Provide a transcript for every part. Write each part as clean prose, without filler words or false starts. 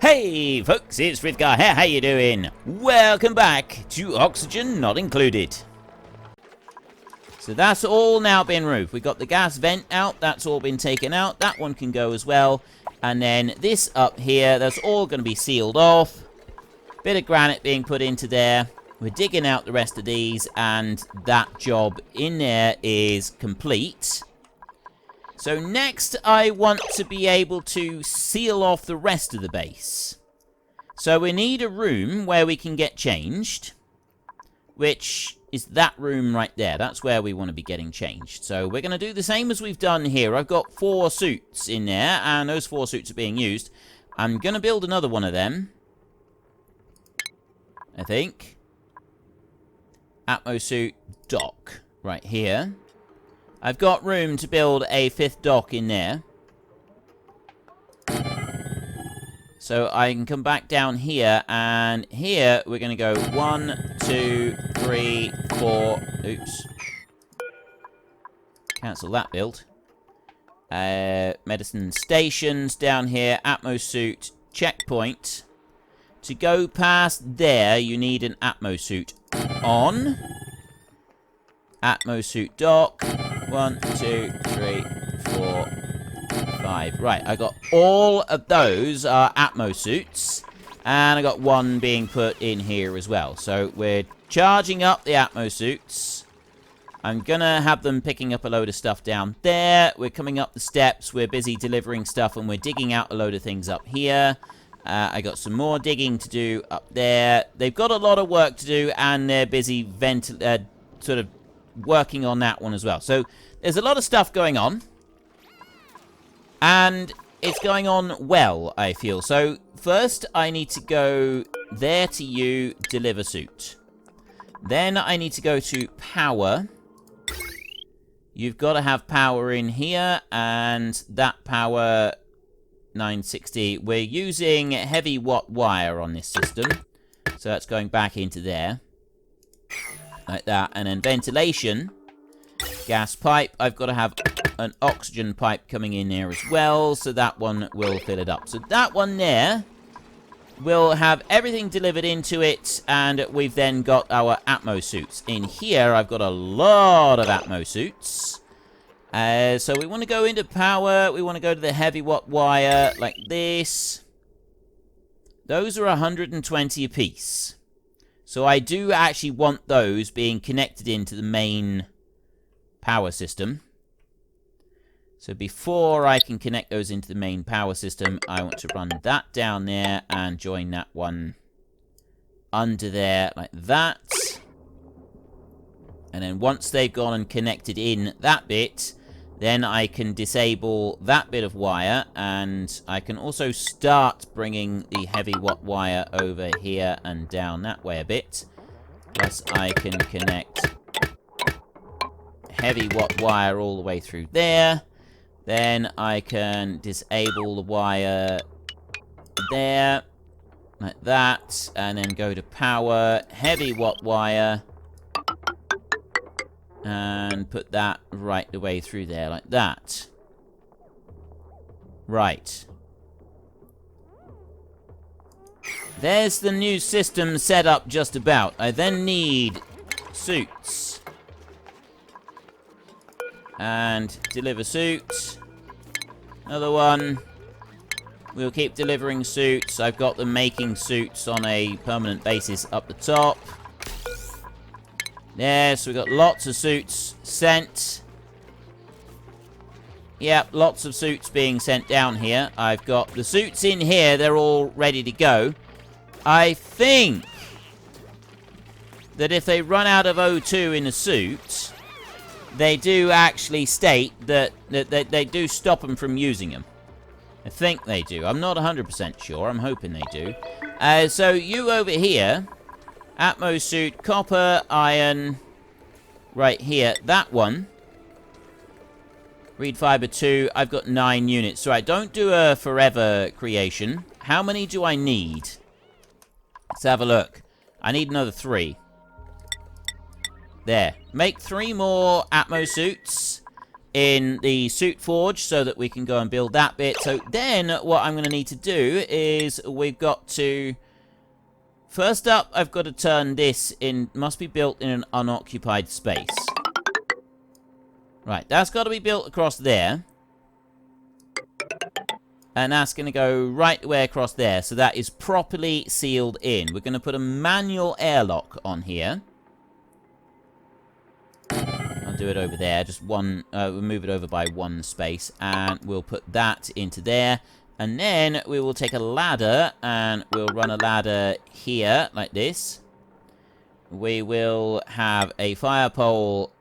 Hey folks, it's Frithgar here, how you doing? Welcome back to Oxygen Not Included. So that's all now been removed. We got the gas vent out, that's all been taken out. That one can go as well. And then this up here, that's all going to be sealed off. Bit of granite being put into there. We're digging out the rest of these, and that job in there is complete. So next, I want to be able to seal off the rest of the base. So we need a room where we can get changed, which is that room right there. That's where we want to be getting changed. So we're going to do the same as we've done here. I've got 4 suits in there, and those 4 suits are being used. I'm going to build another one of them, I think. Atmosuit dock right here. I've got room to build a 5th dock in there. So I can come back down here, and here we're going to go 1, 2, 3, 4. Oops. Cancel that build. Medicine stations down here. Atmosuit checkpoint. To go past there, you need an atmosuit on. Atmosuit dock. 1, 2, 3, 4, 5. Right, I got all of those are atmosuits. And I got one being put in here as well. So we're charging up the atmosuits. I'm gonna have them picking up a load of stuff down there. We're coming up the steps. We're busy delivering stuff, and we're digging out a load of things up here. I got some more digging to do up there. They've got a lot of work to do, and they're busy sort of working on that one as well. So there's a lot of stuff going on, and it's going on well, I feel. So first I need to go there to you, deliver suit. Then I need to go to power. You've got to have power in here, and that power 960. We're using heavy watt wire on this system, so that's going back into there like that. And then ventilation, gas pipe. I've got to have an oxygen pipe coming in there as well, so that one will fill it up. So that one there will have everything delivered into it, and we've then got our atmo suits. In here, I've got a lot of atmo suits. So we want to go into power. We want to go to the heavy watt wire like this. Those are 120 apiece. So I do actually want those being connected into the main power system. So before I can connect those into the main power system, I want to run that down there and join that one under there like that. And then once they've gone and connected in that bit, then I can disable that bit of wire, and I can also start bringing the heavy watt wire over here and down that way a bit. Plus I can connect heavy watt wire all the way through there. Then I can disable the wire there, like that, and then go to power, heavy watt wire, and put that right the way through there, like that. Right. There's the new system set up just about. I then need suits. And deliver suits. Another one. We'll keep delivering suits. I've got them making suits on a permanent basis up the top. There, so we've got lots of suits sent. Yep, lots of suits being sent down here. I've got the suits in here. They're all ready to go. I think that if they run out of O2 in a suit, they do actually state that they do stop them from using them. I think they do. I'm not 100% sure. I'm hoping they do. So you over here, Atmo suit, copper, iron, right here. That one, reed fiber 2. I've got 9 units. So I don't do a forever creation. How many do I need? Let's have a look. I need another 3. There. Make 3 more Atmo suits. in the suit forge so that we can go and build that bit. So then what I'm going to need to do is we've got to... First up, I've got to turn this in... Must be built in an unoccupied space. Right, that's got to be built across there. And that's going to go right the way across there. So that is properly sealed in. We're going to put a manual airlock on here. I'll do it over there. Just one, we'll move it over by one space. And we'll put that into there. And then we will take a ladder and we'll run a ladder here like this. We will have a fire pole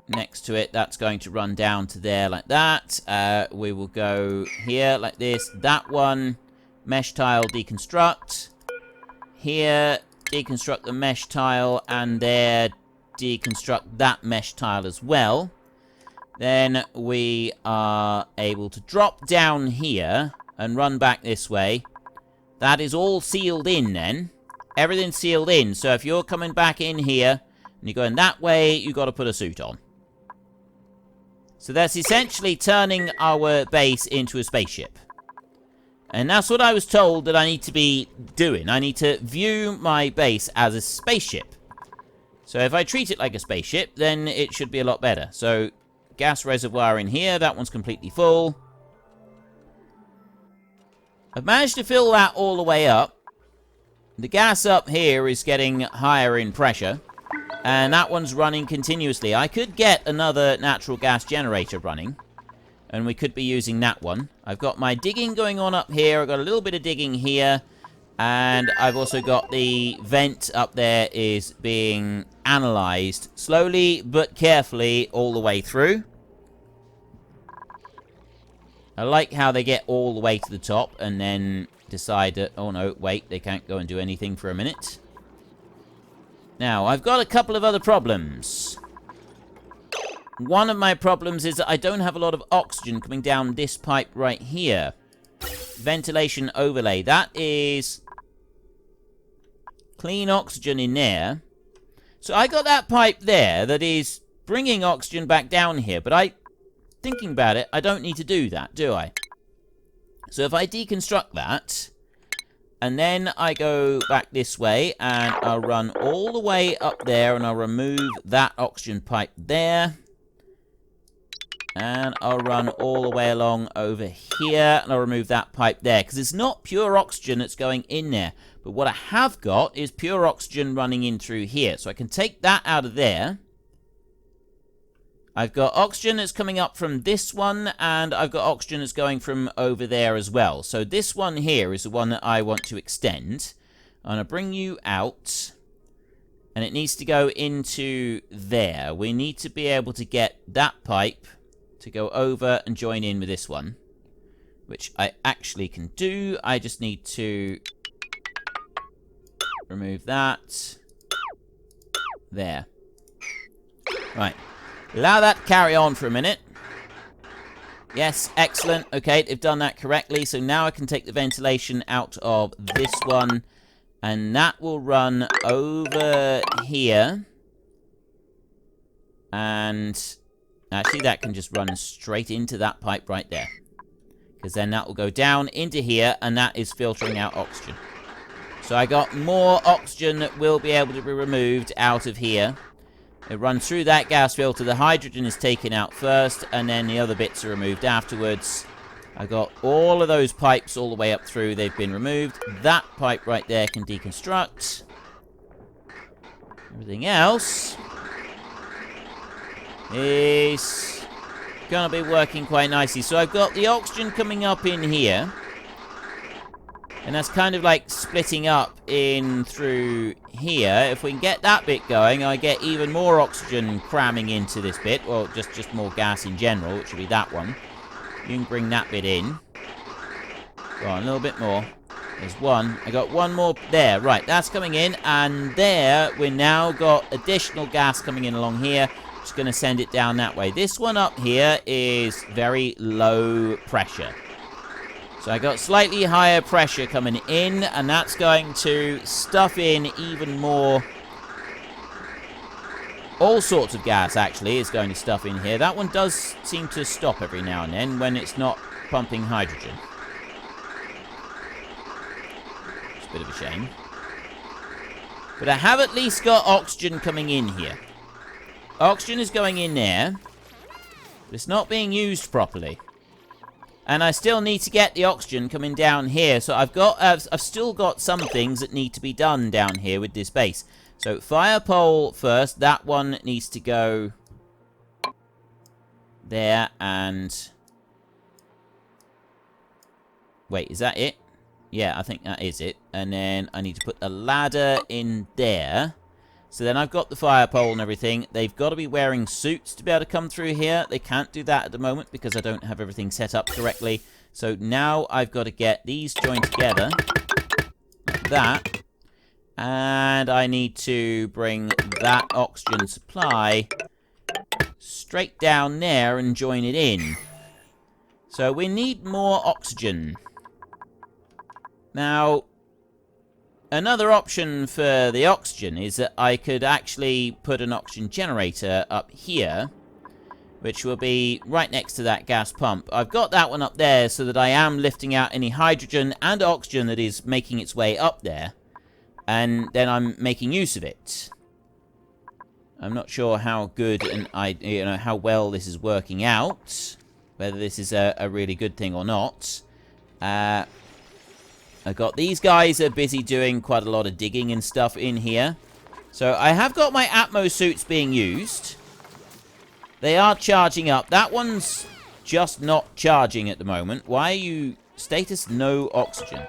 next to it. That's going to run down to there like that. We will go here like this. That one, mesh tile deconstruct. Here, deconstruct the mesh tile, and there, deconstruct that mesh tile as well. Then we are able to drop down here and run back this way. That is all sealed in then. Everything's sealed in. So if you're coming back in here and you're going that way, you've got to put a suit on. So that's essentially turning our base into a spaceship. And that's what I was told that I need to be doing. I need to view my base as a spaceship. So if I treat it like a spaceship, then it should be a lot better. So gas reservoir in here. That one's completely full. I've managed to fill that all the way up. The gas up here is getting higher in pressure. And that one's running continuously. I could get another natural gas generator running. And we could be using that one. I've got my digging going on up here. I've got a little bit of digging here. And I've also got the vent up there is being analyzed slowly but carefully all the way through. I like how they get all the way to the top and then decide that, oh no, wait, they can't go and do anything for a minute. Now, I've got a couple of other problems. One of my problems is that I don't have a lot of oxygen coming down this pipe right here. Ventilation overlay. That is clean oxygen in there. So I got that pipe there that is bringing oxygen back down here. But thinking about it, I don't need to do that, do I? So if I deconstruct that, and then I go back this way, and I'll run all the way up there, and I'll remove that oxygen pipe there. And I'll run all the way along over here, and I'll remove that pipe there. Because it's not pure oxygen that's going in there. But what I have got is pure oxygen running in through here. So I can take that out of there. I've got oxygen that's coming up from this one, and I've got oxygen that's going from over there as well. So this one here is the one that I want to extend. I'm going to bring you out, and it needs to go into there. We need to be able to get that pipe to go over and join in with this one, which I actually can do. I just need to remove that. There. Right. Allow that to carry on for a minute. Yes, excellent. Okay, they've done that correctly. So now I can take the ventilation out of this one. And that will run over here. And actually, that can just run straight into that pipe right there. Because then that will go down into here, and that is filtering out oxygen. So I got more oxygen that will be able to be removed out of here. It runs through that gas filter. The hydrogen is taken out first, and then the other bits are removed afterwards. I got all of those pipes all the way up through. They've been removed. That pipe right there can deconstruct. Everything else is going to be working quite nicely. So I've got the oxygen coming up in here. And that's kind of like splitting up in through here. If we can get that bit going, I get even more oxygen cramming into this bit. Well, just more gas in general, which will be that one. You can bring that bit in. Go on, a little bit more. There's one. I got one more there. Right, that's coming in. And there, we now got additional gas coming in along here. Just going to send it down that way. This one up here is very low pressure. So I got slightly higher pressure coming in, and that's going to stuff in even more All sorts of gas, actually, is going to stuff in here. That one does seem to stop every now and then when it's not pumping hydrogen. It's a bit of a shame. But I have at least got oxygen coming in here. Oxygen is going in there. But it's not being used properly. And I still need to get the oxygen coming down here. So I've still got some things that need to be done down here with this base. So fire pole first. That one needs to go there and... Wait, is that it? Yeah, I think that is it. And then I need to put a ladder in there. So then I've got the fire pole and everything. They've got to be wearing suits to be able to come through here. They can't do that at the moment because I don't have everything set up correctly. So now I've got to get these joined together. Like that. And I need to bring that oxygen supply straight down there and join it in. So we need more oxygen. Now, another option for the oxygen is that I could actually put an oxygen generator up here, which will be right next to that gas pump. I've got that one up there so that I am lifting out any hydrogen and oxygen that is making its way up there. And then I'm making use of it. I'm not sure how good and how well this is working out. Whether this is a really good thing or not. I've got these guys are busy doing quite a lot of digging and stuff in here. So I have got my Atmo suits being used. They are charging up. That one's just not charging at the moment. Why are you... Status no oxygen.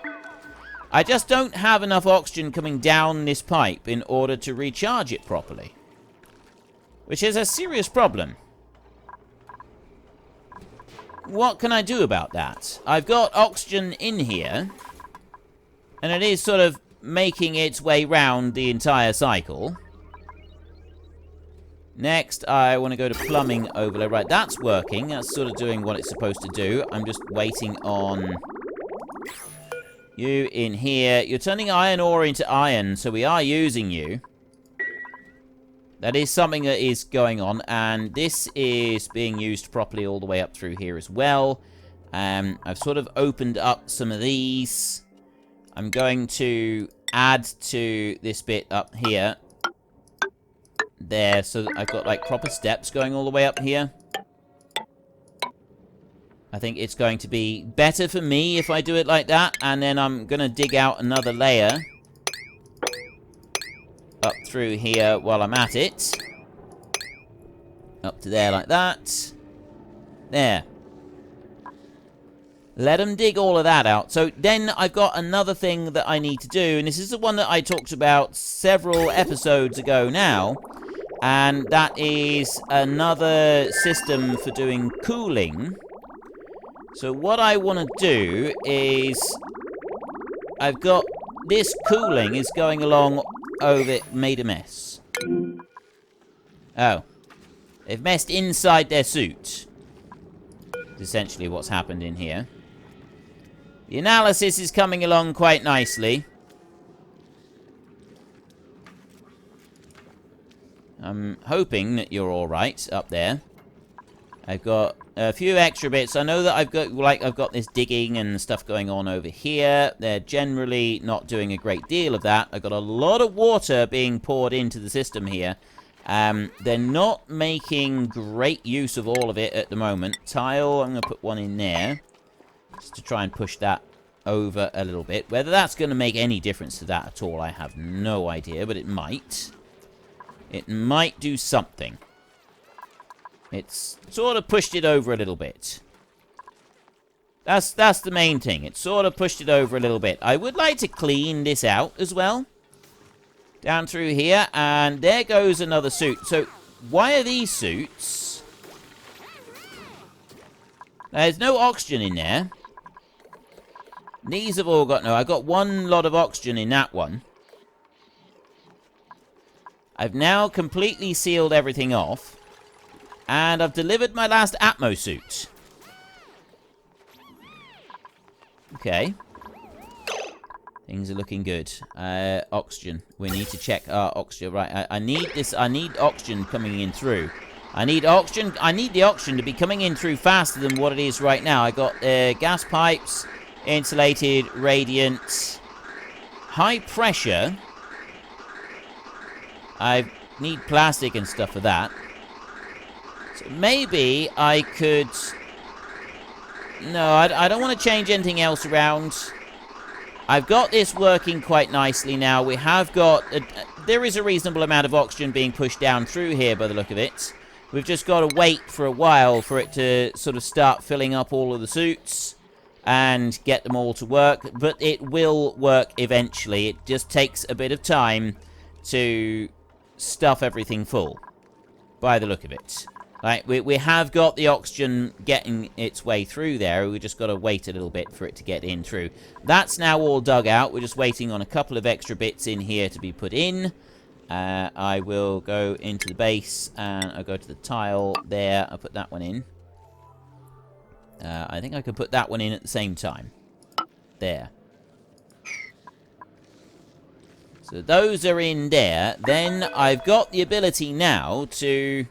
I just don't have enough oxygen coming down this pipe in order to recharge it properly. Which is a serious problem. What can I do about that? I've got oxygen in here. And it is sort of making its way round the entire cycle. Next, I want to go to plumbing overlay. Right, that's working. That's sort of doing what it's supposed to do. I'm just waiting on... you in here. You're turning iron ore into iron, so we are using you. That is something that is going on, and this is being used properly all the way up through here as well. I've sort of opened up some of these. I'm going to add to this bit up here. There, so that I've got like proper steps going all the way up here. I think it's going to be better for me if I do it like that. And then I'm going to dig out another layer up through here while I'm at it. Up to there like that. There. Let them dig all of that out. So then I've got another thing that I need to do. And this is the one that I talked about several episodes ago now. And that is another system for doing cooling. So what I want to do is... I've got... this cooling is going along... Oh, it made a mess. Oh. They've messed inside their suit. That's essentially what's happened in here. The analysis is coming along quite nicely. I'm hoping that you're alright up there. I've got a few extra bits. I know that I've got this digging and stuff going on over here. They're generally not doing a great deal of that. I've got a lot of water being poured into the system here. They're not making great use of all of it at the moment. Tile, I'm going to put one in there. Just to try and push that over a little bit. Whether that's going to make any difference to that at all, I have no idea. But it might. It might do something. It's sort of pushed it over a little bit. That's the main thing. It sort of pushed it over a little bit. I would like to clean this out as well. Down through here. And there goes another suit. So, why are these suits? There's no oxygen in there. These have all got no. I got one lot of oxygen in that one. I've now completely sealed everything off. And I've delivered my last Atmo suit. Okay. Things are looking good. Oxygen. We need to check our oxygen. Right, I need this. I need oxygen coming in through. I need oxygen. I need the oxygen to be coming in through faster than what it is right now. I got gas pipes, insulated, radiant, high pressure. I need plastic and stuff for that. So maybe I could... No, I don't want to change anything else around. I've got this working quite nicely now. We have got... there is a reasonable amount of oxygen being pushed down through here by the look of it. We've just got to wait for a while for it to sort of start filling up all of the suits and get them all to work. But it will work eventually. It just takes a bit of time to stuff everything full by the look of it. Right, we have got the oxygen getting its way through there. We just got to wait a little bit for it to get in through. That's now all dug out. We're just waiting on a couple of extra bits in here to be put in. I will go into the base and I'll go to the tile there. I'll put that one in. I think I can put that one in at the same time. There. So those are in there. Then I've got the ability now to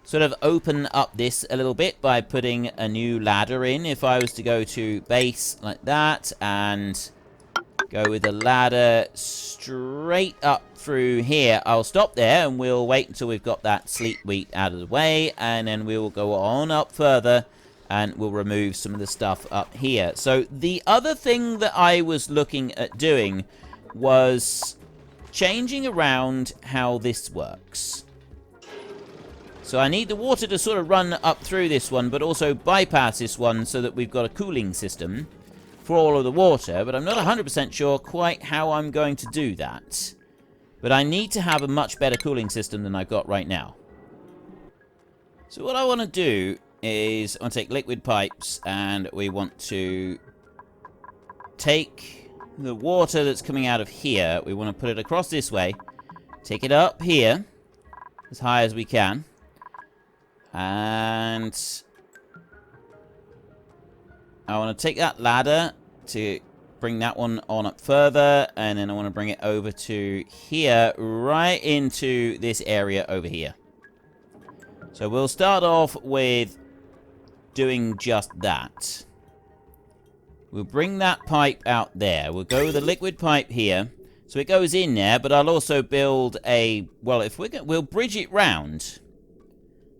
sort of open up this a little bit by putting a new ladder in. If I was to go to base like that and go with a ladder straight up through here, I'll stop there and we'll wait until we've got that sleep wheat out of the way, and then we will go on up further and we'll remove some of the stuff up here. So the other thing that I was looking at doing was changing around how this works. So I need the water to sort of run up through this one, but also bypass this one so that we've got a cooling system for all of the water. But I'm not 100% sure quite how I'm going to do that. But I need to have a much better cooling system than I've got right now. So what I want to do is I want to take liquid pipes, and we want to take the water that's coming out of here. We want to put it across this way. Take it up here as high as we can. And I want to take that ladder to bring that one on up further, and then I want to bring it over to here, right into this area over here. So we'll start off with doing just that. We'll bring that pipe out there. We'll go with a liquid pipe here, so it goes in there, but I'll also build a... Well, if we'll bridge it round.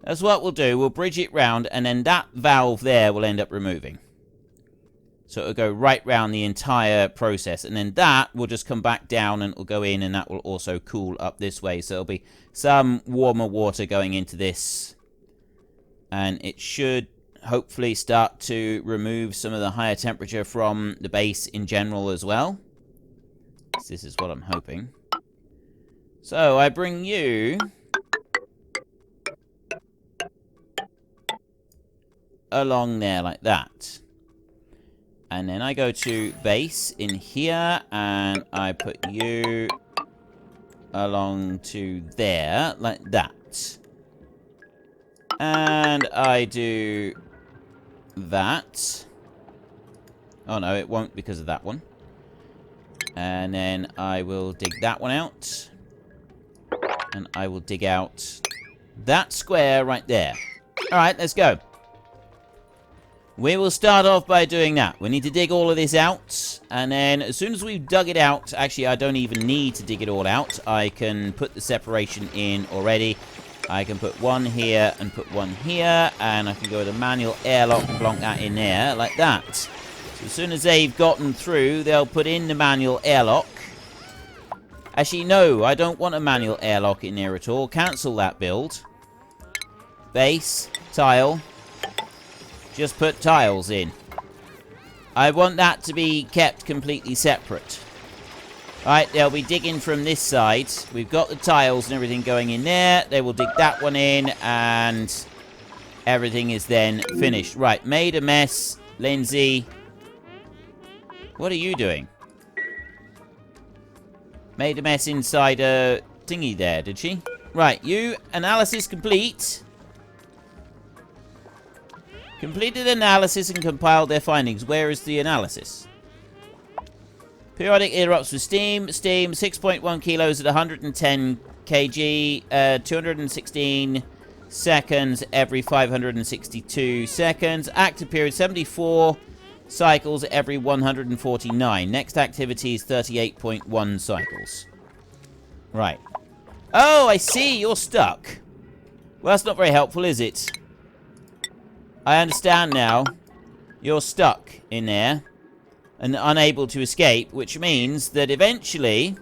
That's what we'll do. We'll bridge it round, and then that valve there will end up removing. So it'll go right round the entire process. And then that will just come back down, and it'll go in, and that will also cool up this way. So there'll be some warmer water going into this. And it should hopefully start to remove some of the higher temperature from the base in general as well. This is what I'm hoping. So I bring you... along there like that. And then I go to base in here, and I put you along to there like that. And I do that. Oh no, it won't because of that one. And then I will dig that one out. And I will dig out that square right there. Alright, let's go. We will start off by doing that. We need to dig all of this out, and then as soon as we've dug it out, actually I don't even need to dig it all out. I can put the separation in already. I can put one here and put one here, and I can go with a manual airlock and plonk that in there like that. So as soon as they've gotten through, they'll put in the manual airlock. Actually, no, I don't want a manual airlock in there at all. Cancel that build. Base, tile. Just put tiles in. I want that to be kept completely separate. Alright, they'll be digging from this side. We've got the tiles and everything going in there. They will dig that one in, and everything is then finished. Right, made a mess. Lindsay. What are you doing? Made a mess inside a thingy there, did she? Right, you, analysis complete. Completed analysis and compiled their findings. Where is the analysis? Periodic erupts with steam. Steam, 6.1 kilos at 110 kg. 216 seconds every 562 seconds. Active period, 74 cycles every 149. Next activity is 38.1 cycles. Right. Oh, I see. You're stuck. Well, that's not very helpful, is it? I understand now. You're stuck in there and unable to escape, which means that eventually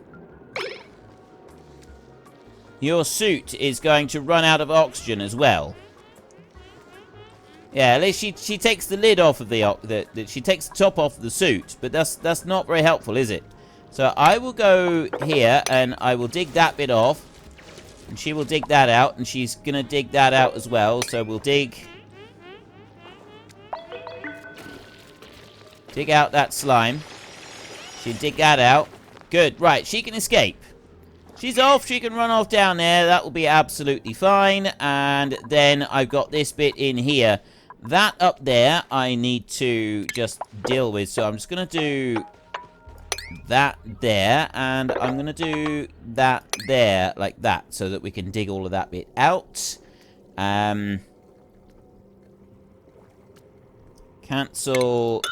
your suit is going to run out of oxygen as well. Yeah, at least she takes the lid off of she takes the top off of the suit, but that's not very helpful, is it? So I will go here and I will dig that bit off, and she will dig that out, and she's gonna dig that out as well. So we'll dig out that slime. She'll dig that out. Good. Right, she can escape. She's off. She can run off down there. That will be absolutely fine. And then I've got this bit in here. That up there I need to just deal with. So I'm just going to do that there. And I'm going to do that there like that, so that we can dig all of that bit out. Cancel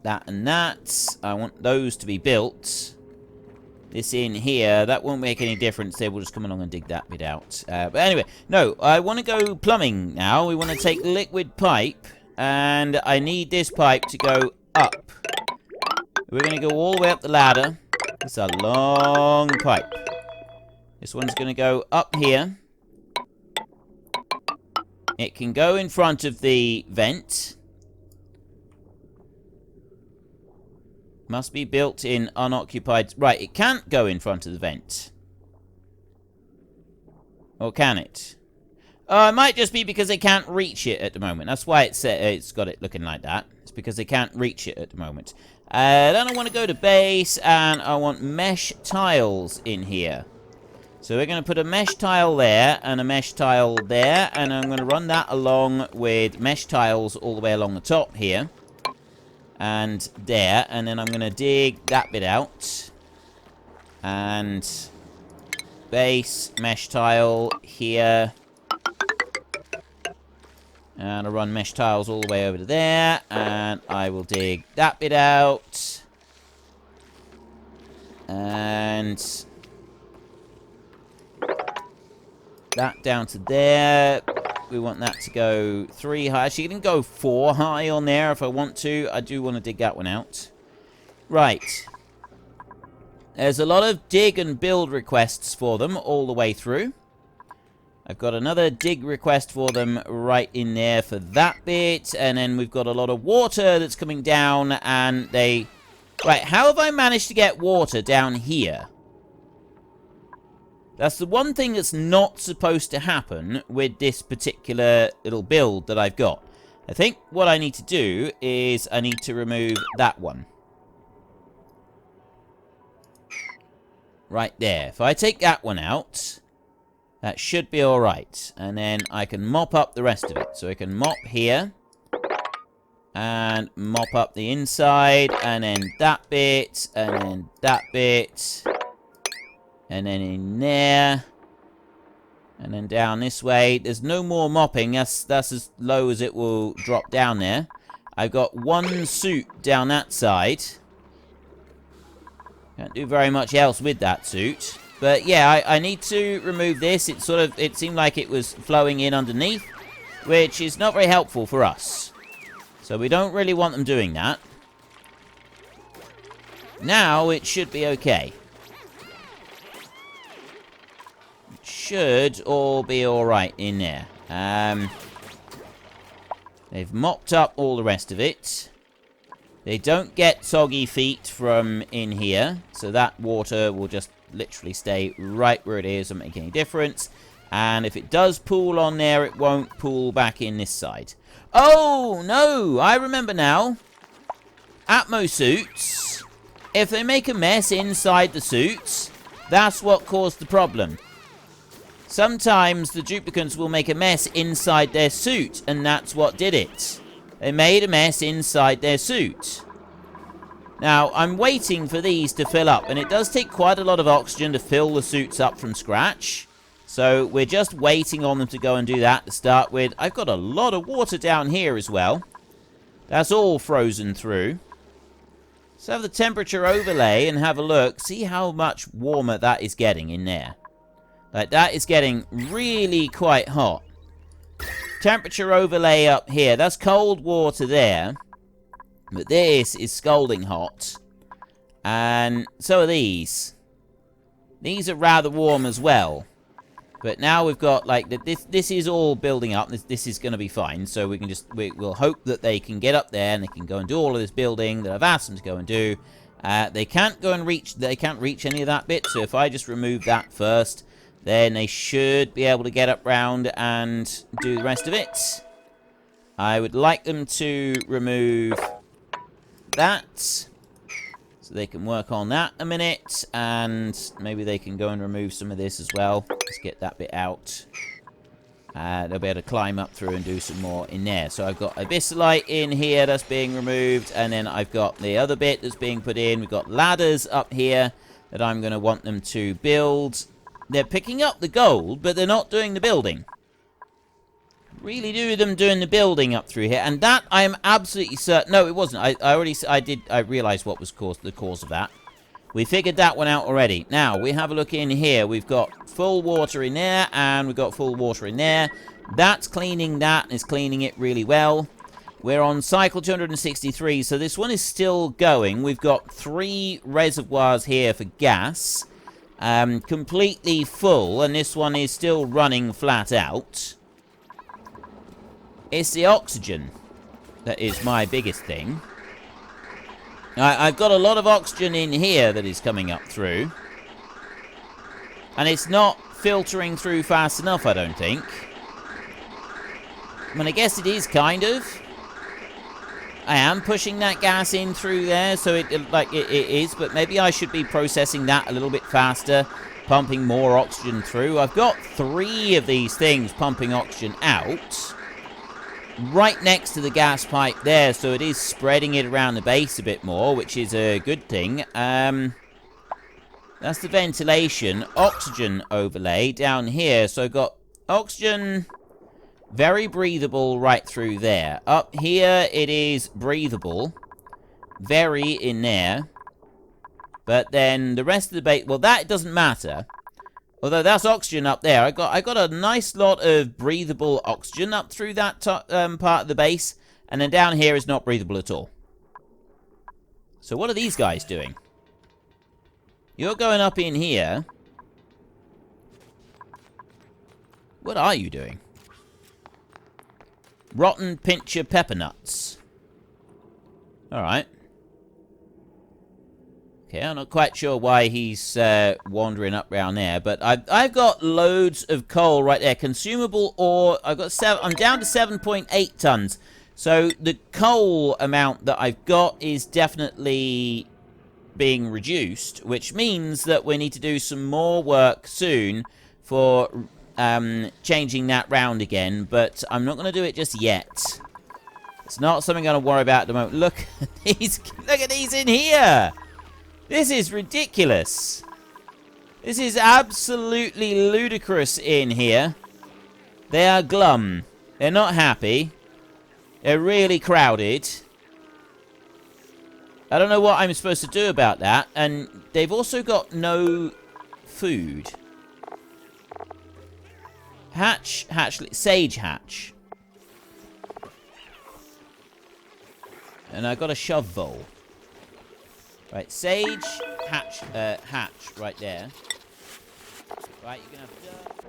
that and that. I want those to be built. This in here, that won't make any difference. They will just come along and dig that bit out. But anyway, no, I want to go plumbing now. We want to take liquid pipe, and I need this pipe to go up. We're going to go all the way up the ladder. It's a long pipe. This one's going to go up here. It can go in front of the vent. Must be built in unoccupied... Right, it can't go in front of the vent. Or can it? It might just be because they can't reach it at the moment. That's why it's got it looking like that. It's because they can't reach it at the moment. Then I want to go to base, and I want mesh tiles in here. So we're going to put a mesh tile there, and a mesh tile there, and I'm going to run that along with mesh tiles all the way along the top here. And there, and then I'm going to dig that bit out. And base, mesh tile here. And I'll run mesh tiles all the way over to there. And I will dig that bit out. And that down to there. We want that to go 3 high. Actually, you can go 4 high on there if I want to. I do want to dig that one out. Right. There's a lot of dig and build requests for them all the way through. I've got another dig request for them right in there for that bit. And then we've got a lot of water that's coming down, and they... Right, how have I managed to get water down here? That's the one thing that's not supposed to happen with this particular little build that I've got. I think what I need to do is I need to remove that one. Right there. If I take that one out, that should be alright. And then I can mop up the rest of it. So I can mop here. And mop up the inside. And then that bit. And then that bit. And then in there. And then down this way. There's no more mopping. That's as low as it will drop down there. I've got one suit down that side. Can't do very much else with that suit. But yeah, I need to remove this. It seemed like it was flowing in underneath, which is not very helpful for us. So we don't really want them doing that. Now it should be okay. Should all be alright in there. They've mopped up all the rest of it. They don't get soggy feet from in here, so that water will just literally stay right where it is, doesn't make any difference. And if it does pool on there, it won't pool back in this side. Oh, no! I remember now. Atmo suits, if they make a mess inside the suits, that's what caused the problem. Sometimes the duplicants will make a mess inside their suit, and that's what did it. They made a mess inside their suit. Now, I'm waiting for these to fill up, and it does take quite a lot of oxygen to fill the suits up from scratch. So we're just waiting on them to go and do that to start with. I've got a lot of water down here as well. That's all frozen through. Let's have the temperature overlay and have a look. See how much warmer that is getting in there. Like, that is getting really quite hot. Temperature overlay up here. That's cold water there. But this is scalding hot. And so are these. These are rather warm as well. But now we've got, like, this is all building up. This is going to be fine. So we can just, we'll hope that they can get up there and they can go and do all of this building that I've asked them to go and do. They can't go and reach, they can't reach any of that bit. So if I just remove that first, then they should be able to get up round and do the rest of it. I would like them to remove that, so they can work on that a minute, and maybe they can go and remove some of this as well. Let's get that bit out. They'll be able to climb up through and do some more in there. So I've got abyssalite in here that's being removed, and then I've got the other bit that's being put in. We've got ladders up here that I'm going to want them to build. They're picking up the gold, but they're not doing the building. Really do them doing the building up through here, and that I am absolutely certain. No, it wasn't. I realized what was the cause of that. We figured that one out already. Now we have a look in here. We've got full water in there, and we've got full water in there. That's cleaning that, and it's cleaning it really well. We're on cycle 263, so this one is still going. We've got 3 reservoirs here for gas, completely full, and this one is still running flat out. It's the oxygen that is my biggest thing. I've got a lot of oxygen in here that is coming up through. And it's not filtering through fast enough, I don't think. I mean, I guess it is kind of. I am pushing that gas in through there, so it is. But maybe I should be processing that a little bit faster, pumping more oxygen through. I've got 3 of these things pumping oxygen out. Right next to the gas pipe there, so it is spreading it around the base a bit more, which is a good thing. That's the ventilation. Oxygen overlay down here. So I've got oxygen, very breathable right through there. Up here, it is breathable. Very in there. But then the rest of the base, well, that doesn't matter. Although that's oxygen up there. I got a nice lot of breathable oxygen up through that part of the base. And then down here is not breathable at all. So what are these guys doing? You're going up in here. What are you doing? Rotten pincher pepper nuts. Alright. Okay, I'm not quite sure why he's wandering up around there, but I've got loads of coal right there. Consumable ore, I'm down to 7.8 tons. So the coal amount that I've got is definitely being reduced, which means that we need to do some more work soon for changing that round again, but I'm not going to do it just yet. It's not something I'm going to worry about at the moment. Look at these in here! This is ridiculous. This is absolutely ludicrous in here. They are glum. They're not happy. They're really crowded. I don't know what I'm supposed to do about that. And they've also got no food. Sage hatch. And I got a shovel. Right, sage, hatch right there. Right, you're gonna have to...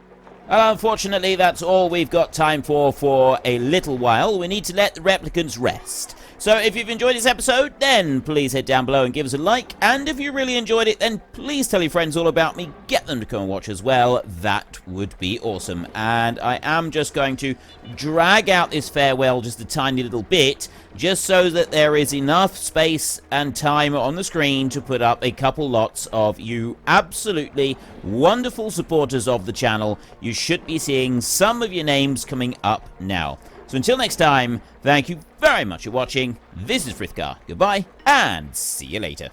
Well, unfortunately, that's all we've got time for a little while. We need to let the replicants rest. So if you've enjoyed this episode, then please head down below and give us a like. And if you really enjoyed it, then please tell your friends all about me. Get them to come and watch as well. That would be awesome. And I am just going to drag out this farewell just a tiny little bit, just so that there is enough space and time on the screen to put up a couple lots of you absolutely wonderful supporters of the channel. You should be seeing some of your names coming up now. So until next time, thank you very much for watching. This is Frithgar. Goodbye, and see you later.